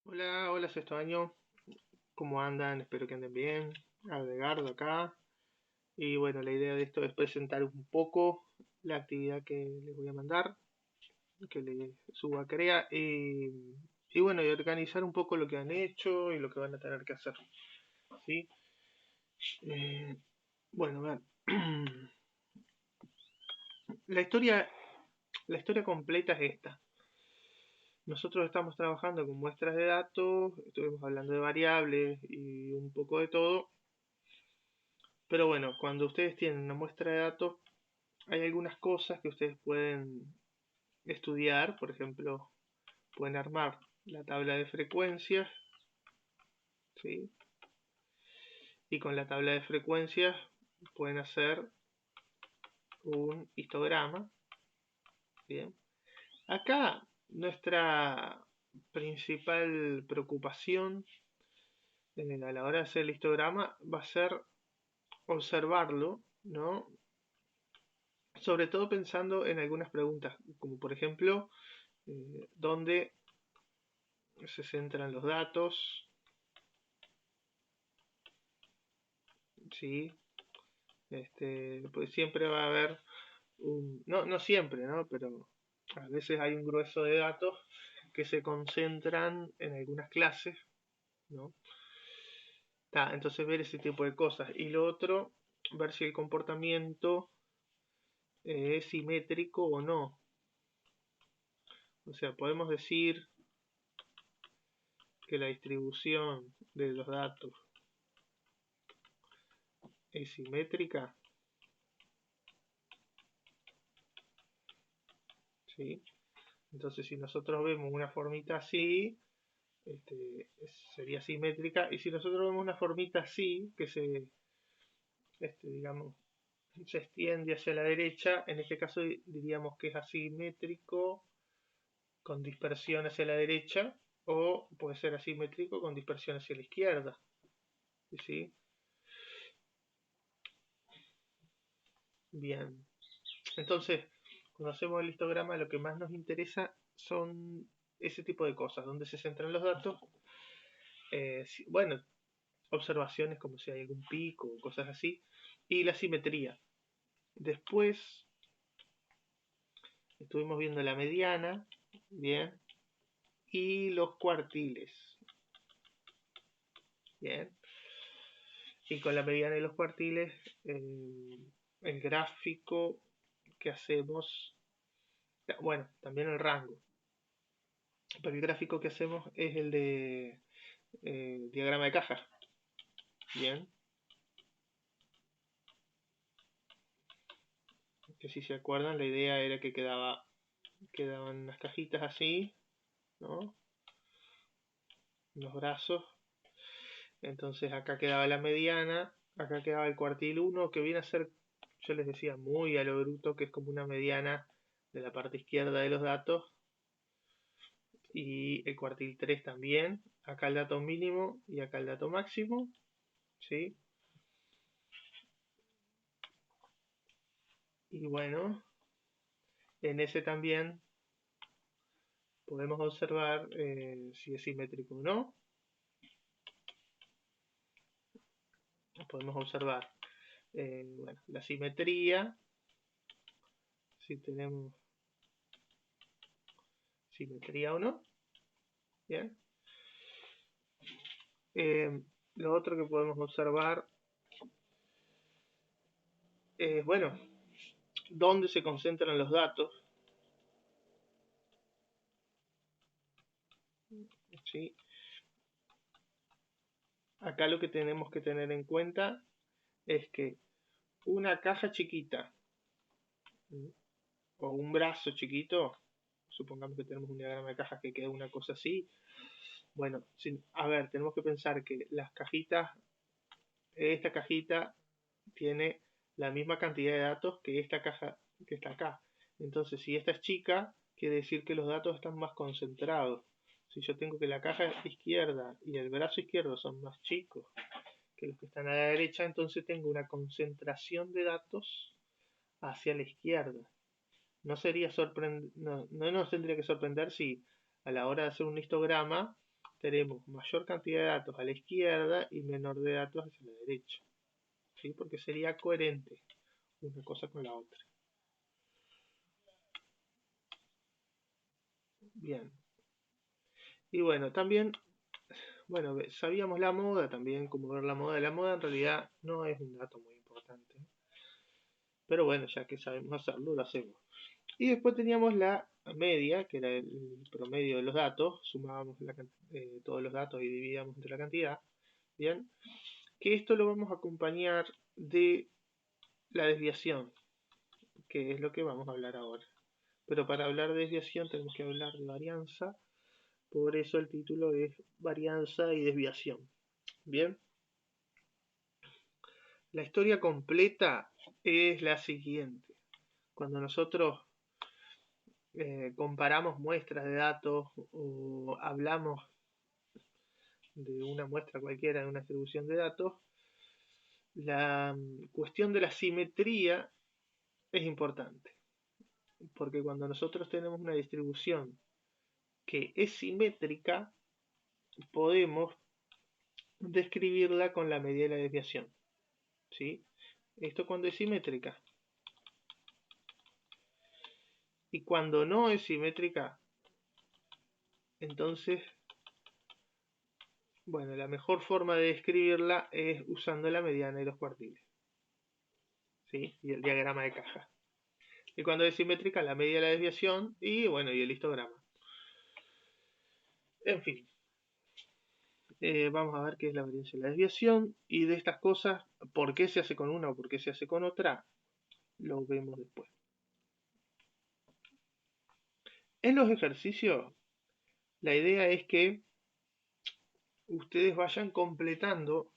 Hola, hola sexto año, ¿cómo andan? Espero que anden bien. Aldegardo acá. Y bueno, la idea de esto es presentar un poco la actividad que les voy a mandar, que les suba a Crea, y bueno, y organizar un poco lo que han hecho y lo que van a tener que hacer. ¿Sí? Eh, bueno, vean. La historia, la historia completa es esta. Nosotros estamos trabajando con muestras de datos, estuvimos hablando de variables y un poco de todo. Pero bueno, cuando ustedes tienen una muestra de datos, hay algunas cosas que ustedes pueden estudiar. Por ejemplo, pueden armar la tabla de frecuencias, ¿sí? Y con la tabla de frecuencias pueden hacer un histograma, ¿bien? Acá nuestra principal preocupación a la hora de hacer el histograma va a ser observarlo, ¿no? Sobre todo pensando en algunas preguntas, como por ejemplo, ¿dónde se centran los datos? ¿Sí? Pues siempre va a haber no, no siempre, ¿no? Pero a veces hay un grueso de datos que se concentran en algunas clases, ¿no? Entonces ver ese tipo de cosas. Y lo otro, ver si el comportamiento es simétrico o no. O sea, podemos decir que la distribución de los datos es simétrica, ¿sí? Entonces si nosotros vemos una formita así, sería simétrica. Y si nosotros vemos una formita así, que digamos, se extiende hacia la derecha, en este caso diríamos que es asimétrico con dispersión hacia la derecha, o puede ser asimétrico con dispersión hacia la izquierda. ¿Sí? Bien. Entonces, cuando hacemos el histograma, lo que más nos interesa son ese tipo de cosas, donde se centran los datos. Bueno, observaciones como si hay algún pico o cosas así, y la simetría. Después estuvimos viendo la mediana, bien, y los cuartiles, bien. Y con la mediana y los cuartiles, el gráfico que hacemos, bueno, también el rango, pero el gráfico que hacemos es el de diagrama de caja, bien, que si se acuerdan la idea era que quedaban las cajitas así, ¿no? Los brazos. Entonces acá quedaba la mediana, acá quedaba el cuartil 1, que viene a ser, yo les decía, muy a lo bruto, que es como una mediana de la parte izquierda de los datos, y el cuartil 3 también. Acá el dato mínimo y acá el dato máximo, ¿sí? Y bueno, en ese también podemos observar si es simétrico o no. Podemos observar bueno, la simetría, si tenemos simetría o no. Bien. Lo otro que podemos observar es, bueno, dónde se concentran los datos, ¿sí? Acá lo que tenemos que tener en cuenta es que una caja chiquita, ¿sí? O un brazo chiquito, supongamos que tenemos un diagrama de cajas que queda una cosa así. Bueno, a ver, tenemos que pensar que las cajitas, esta cajita tiene la misma cantidad de datos que esta caja que está acá. Entonces, si esta es chica, quiere decir que los datos están más concentrados. Si yo tengo que la caja izquierda y el brazo izquierdo son más chicos que los que están a la derecha, entonces tengo una concentración de datos hacia la izquierda. No sería no nos tendría que sorprender si a la hora de hacer un histograma tenemos mayor cantidad de datos a la izquierda y menor de datos hacia la derecha, ¿sí? Porque sería coherente una cosa con la otra. Bien. Y bueno, también, bueno, sabíamos la moda también, cómo ver la moda. La moda en realidad no es un dato muy importante, pero bueno, ya que sabemos hacerlo, lo hacemos. Y después teníamos la media, que era el promedio de los datos, sumábamos todos los datos y dividíamos entre la cantidad, ¿bien? Que esto lo vamos a acompañar de la desviación, que es lo que vamos a hablar ahora. Pero para hablar de desviación tenemos que hablar de varianza, por eso el título es varianza y desviación. Bien, la historia completa es la siguiente. Cuando nosotros comparamos muestras de datos o hablamos de una muestra cualquiera de una distribución de datos, la cuestión de la simetría es importante, porque cuando nosotros tenemos una distribución que es simétrica, podemos describirla con la medida de la desviación, ¿sí? Esto cuando es simétrica. Y cuando no es simétrica, entonces, bueno, la mejor forma de describirla es usando la mediana y los cuartiles, ¿sí? Y el diagrama de caja. Y cuando es simétrica, la media de la desviación y, bueno, y el histograma. En fin, vamos a ver qué es la varianza y la desviación. Y de estas cosas, por qué se hace con una o por qué se hace con otra, lo vemos después. En los ejercicios, la idea es que ustedes vayan completando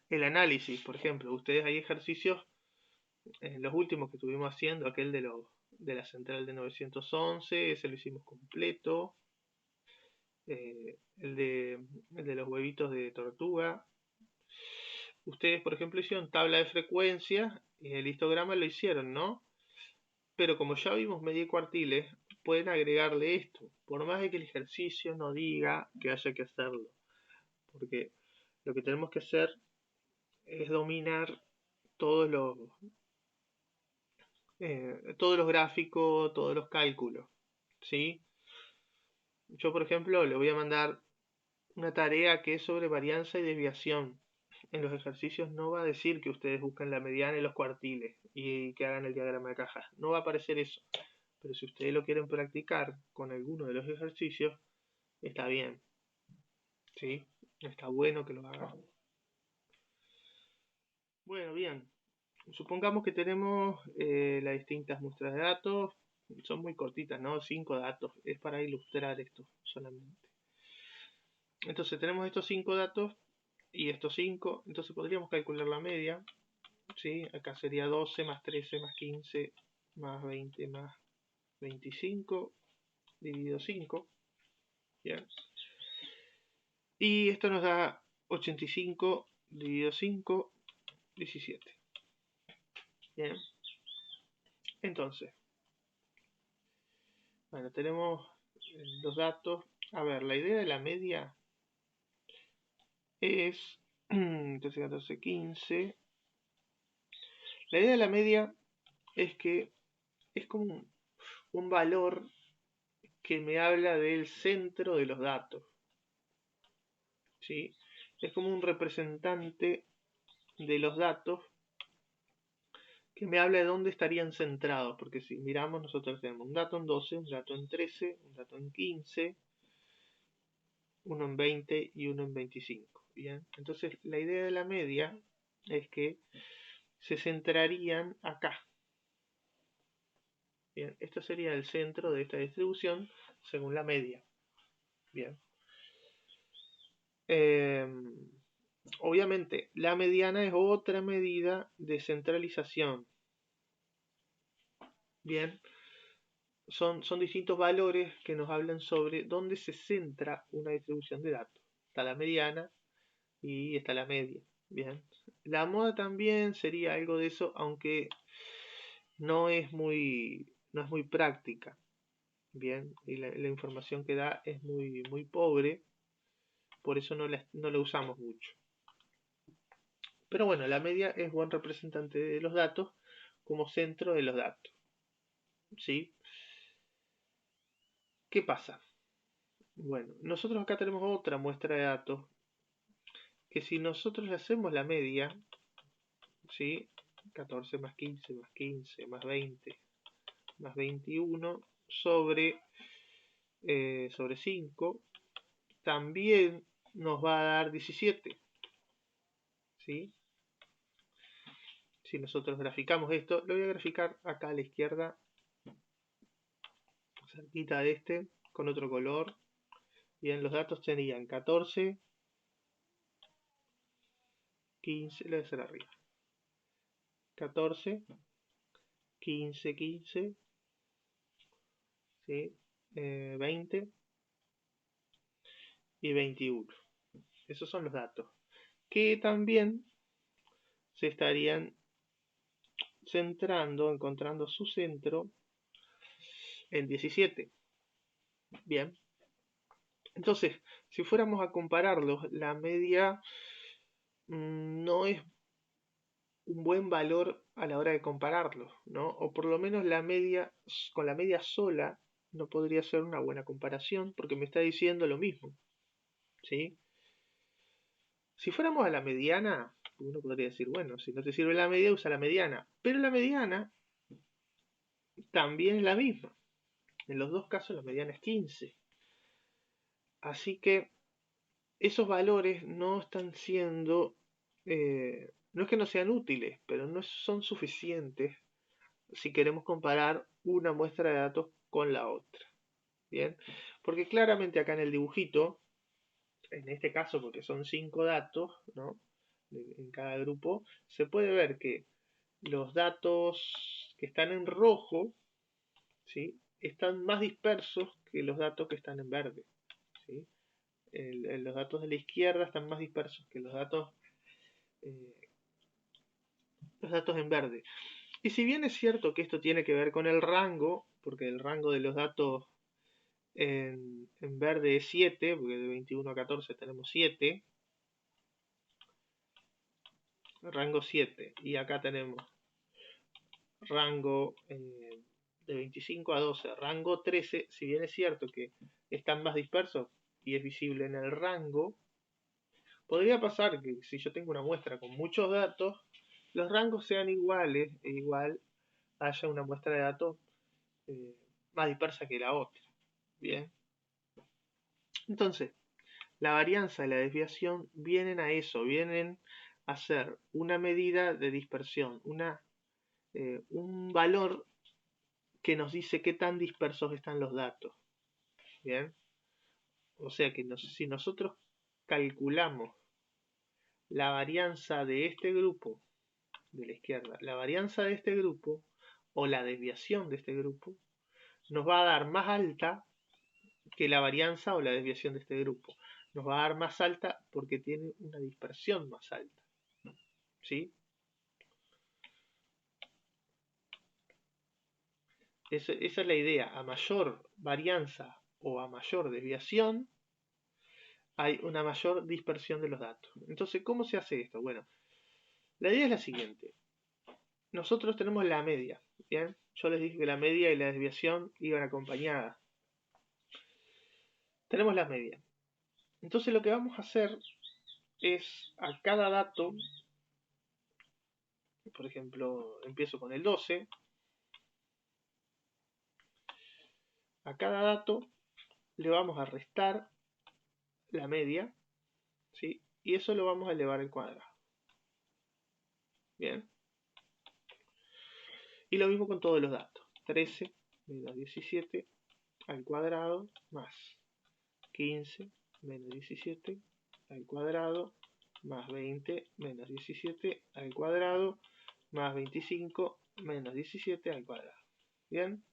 el análisis. Por ejemplo, ustedes hay ejercicios, los últimos que estuvimos haciendo, aquel de la central de 911, ese lo hicimos completo. El de los huevitos de tortuga. Ustedes, por ejemplo, hicieron tabla de frecuencias y el histograma lo hicieron, ¿no? Pero como ya vimos media y cuartiles, pueden agregarle esto, por más de que el ejercicio no diga que haya que hacerlo. Porque lo que tenemos que hacer es dominar todos los, todos los gráficos, todos los cálculos, ¿sí? Yo, por ejemplo, le voy a mandar una tarea que es sobre varianza y desviación. En los ejercicios no va a decir que ustedes busquen la mediana y los cuartiles y que hagan el diagrama de cajas. No va a aparecer eso. Pero si ustedes lo quieren practicar con alguno de los ejercicios, está bien. ¿Sí? Está bueno que lo hagan. Bueno, bien. Supongamos que tenemos las distintas muestras de datos. Son muy cortitas, ¿no? 5 datos. Es para ilustrar esto solamente. Entonces tenemos estos 5 datos y estos 5. Entonces podríamos calcular la media. ¿Sí? Acá sería 12 más 13 más 15 más 20 más 25 dividido 5. Bien. Y esto nos da 85 dividido 5, 17. Bien. Entonces, bueno, tenemos los datos. A ver, la idea de la media es 13, 14, 15. La idea de la media es que es como un valor que me habla del centro de los datos. ¿Sí? Es como un representante de los datos que me habla de dónde estarían centrados, porque si miramos nosotros tenemos un dato en 12, un dato en 13, un dato en 15, uno en 20 y uno en 25. ¿Bien? Entonces la idea de la media es que se centrarían acá. Bien, esto sería el centro de esta distribución según la media. Bien. Obviamente, la mediana es otra medida de centralización. Bien, son distintos valores que nos hablan sobre dónde se centra una distribución de datos. Está la mediana y está la media. Bien, la moda también sería algo de eso, aunque no es muy práctica. bien, y la información que da es muy pobre, por eso no la usamos mucho. Pero bueno, la media es buen representante de los datos como centro de los datos, ¿sí? ¿Qué pasa? Bueno, nosotros acá tenemos otra muestra de datos que si nosotros le hacemos la media, ¿sí? 14 más 15 más 15 más 20 más 21 sobre 5, también nos va a dar 17, ¿sí? Si nosotros graficamos esto, lo voy a graficar acá a la izquierda, cerquita de este, con otro color. Bien, los datos serían 14, 15, le voy a hacer arriba. 14, 15, 15, ¿sí? 20 y 21. Esos son los datos. Que también se estarían centrando, encontrando su centro en 17. Bien. Entonces, si fuéramos a compararlos, la media no es un buen valor a la hora de compararlos, ¿no? O por lo menos la media, con la media sola, no podría ser una buena comparación porque me está diciendo lo mismo, ¿sí? Si fuéramos a la mediana, uno podría decir, bueno, si no te sirve la media, usa la mediana. Pero la mediana también es la misma. En los dos casos la mediana es 15. Así que esos valores no están siendo, no es que no sean útiles, pero no son suficientes si queremos comparar una muestra de datos con la otra. Bien, porque claramente acá en el dibujito, en este caso porque son 5 datos, ¿no? En cada grupo, se puede ver que los datos que están en rojo, ¿sí? Están más dispersos que los datos que están en verde, ¿sí? Los datos de la izquierda están más dispersos que eh, los datos en verde. Y si bien es cierto que esto tiene que ver con el rango, porque el rango de los datos en verde es 7, porque de 21 a 14 tenemos 7, rango 7, y acá tenemos rango de 25 a 12, rango 13, si bien es cierto que están más dispersos y es visible en el rango, podría pasar que si yo tengo una muestra con muchos datos, los rangos sean iguales e igual haya una muestra de datos eh, más dispersa que la otra. Bien. Entonces, la varianza y la desviación vienen a eso, vienen a ser una medida de dispersión, un valor que nos dice qué tan dispersos están los datos. Bien. O sea que si nosotros calculamos la varianza de este grupo de la izquierda, la varianza de este grupo o la desviación de este grupo, nos va a dar más alta que la varianza o la desviación de este grupo. Nos va a dar más alta porque tiene una dispersión más alta. ¿Sí? Esa es la idea. A mayor varianza o a mayor desviación, hay una mayor dispersión de los datos. Entonces, ¿cómo se hace esto? Bueno, la idea es la siguiente. Nosotros tenemos la media. ¿Bien? Yo les dije que la media y la desviación iban acompañadas. Tenemos la media. Entonces lo que vamos a hacer es a cada dato, por ejemplo, empiezo con el 12, a cada dato le vamos a restar la media, ¿sí? Y eso lo vamos a elevar al cuadrado. Bien. Y lo mismo con todos los datos. 13 menos 17 al cuadrado más 15 menos 17 al cuadrado más 20 menos 17 al cuadrado más 25 menos 17 al cuadrado. Bien.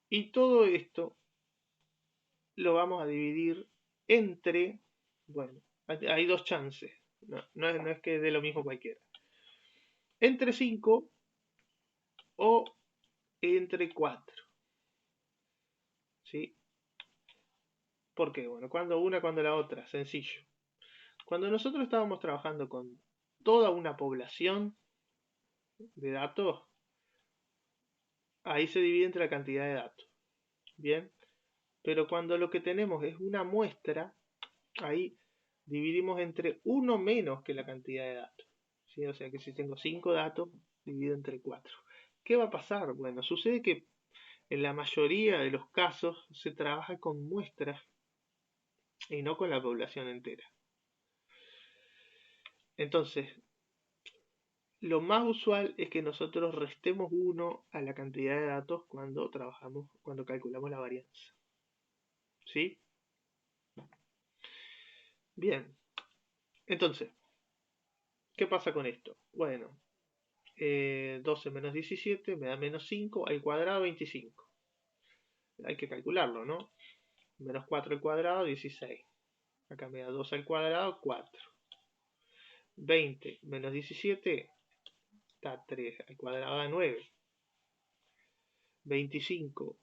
Y todo esto lo vamos a dividir entre, bueno, hay dos chances, no es que dé lo mismo cualquiera, entre 5 o entre 4. ¿sí? ¿Por qué? Bueno, cuando una, cuando la otra, sencillo. Cuando nosotros estábamos trabajando con toda una población de datos, ahí se divide entre la cantidad de datos, ¿bien? Pero cuando lo que tenemos es una muestra, ahí dividimos entre uno menos que la cantidad de datos, ¿sí? O sea que si tengo 5 datos, divido entre 4. ¿Qué va a pasar? Bueno, sucede que en la mayoría de los casos se trabaja con muestras y no con la población entera. Entonces, lo más usual es que nosotros restemos 1 a la cantidad de datos cuando trabajamos, cuando calculamos la varianza. ¿Sí? Bien. Entonces, ¿qué pasa con esto? Bueno, 12 menos 17 me da menos 5 al cuadrado 25. Hay que calcularlo, ¿no? Menos 4 al cuadrado 16. Acá me da 2 al cuadrado 4. 20 menos 17 da 3 al cuadrado da 9. 25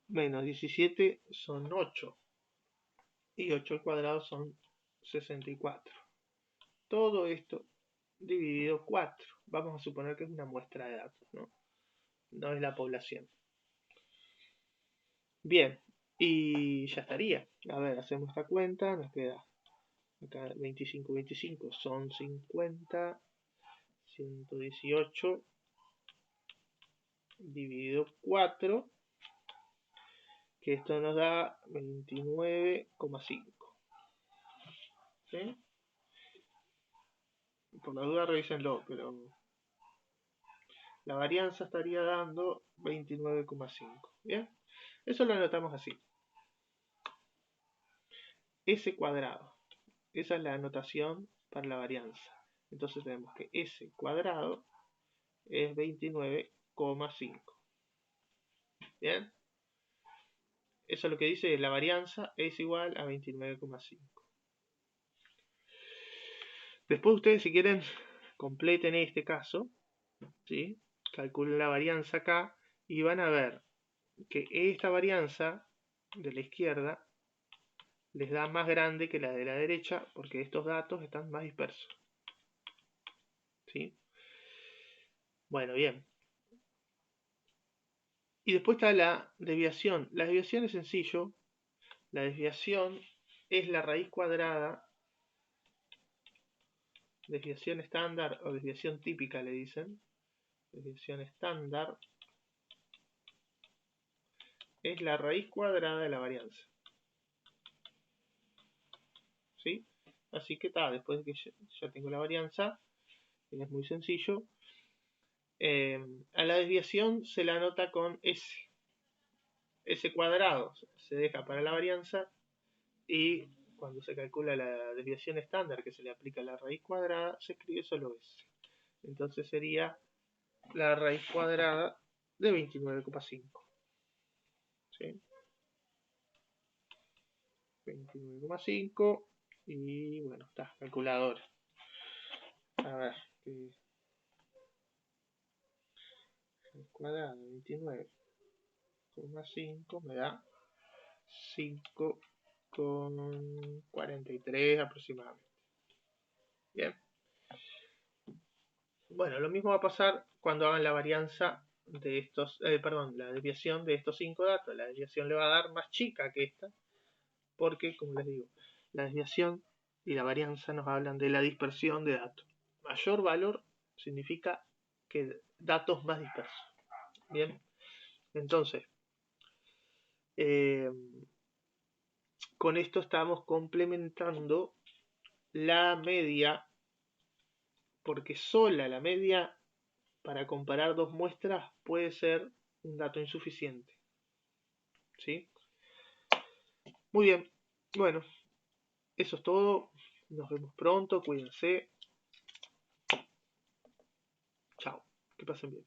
menos 17 son 8. Y 8 al cuadrado son 64. Todo esto dividido 4. Vamos a suponer que es una muestra de datos, ¿no? No es la población. Bien, y ya estaría. A ver, hacemos esta cuenta, nos queda acá 25, 25 son 50, 118 dividido 4, que esto nos da 29,5. ¿Sí? Por la duda revísenlo, pero la varianza estaría dando 29,5. ¿Bien? Eso lo anotamos así. S cuadrado. Esa es la anotación para la varianza. Entonces tenemos que S cuadrado es 29,5. ¿Bien? Eso es lo que dice la varianza es igual a 29,5. Después ustedes, si quieren, completen este caso, ¿sí? Calculen la varianza acá y van a ver que esta varianza de la izquierda les da más grande que la de la derecha porque estos datos están más dispersos. ¿Sí? Bueno, bien. Y después está la desviación. La desviación es sencillo. La desviación es la raíz cuadrada, desviación estándar o desviación típica le dicen. Desviación estándar es la raíz cuadrada de la varianza. ¿Sí? Así que está, después de que ya tengo la varianza, es muy sencillo. A la desviación se la anota con S. S cuadrado se deja para la varianza y cuando se calcula la desviación estándar que se le aplica a la raíz cuadrada, se escribe solo S. Entonces sería la raíz cuadrada de 29,5. ¿Sí? 29,5 y bueno, está, calculadora. A ver, el cuadrado de 29,5 me da 5,43 aproximadamente. Bien. Bueno, lo mismo va a pasar cuando hagan la varianza de estos, la desviación de estos 5 datos. La desviación le va a dar más chica que esta, porque, como les digo, la desviación y la varianza nos hablan de la dispersión de datos. Mayor valor significa que datos más dispersos. Bien, entonces, con esto estamos complementando la media, porque sola la media para comparar dos muestras puede ser un dato insuficiente. ¿Sí? Muy bien, bueno, eso es todo. Nos vemos pronto, cuídense. Chao, que pasen bien.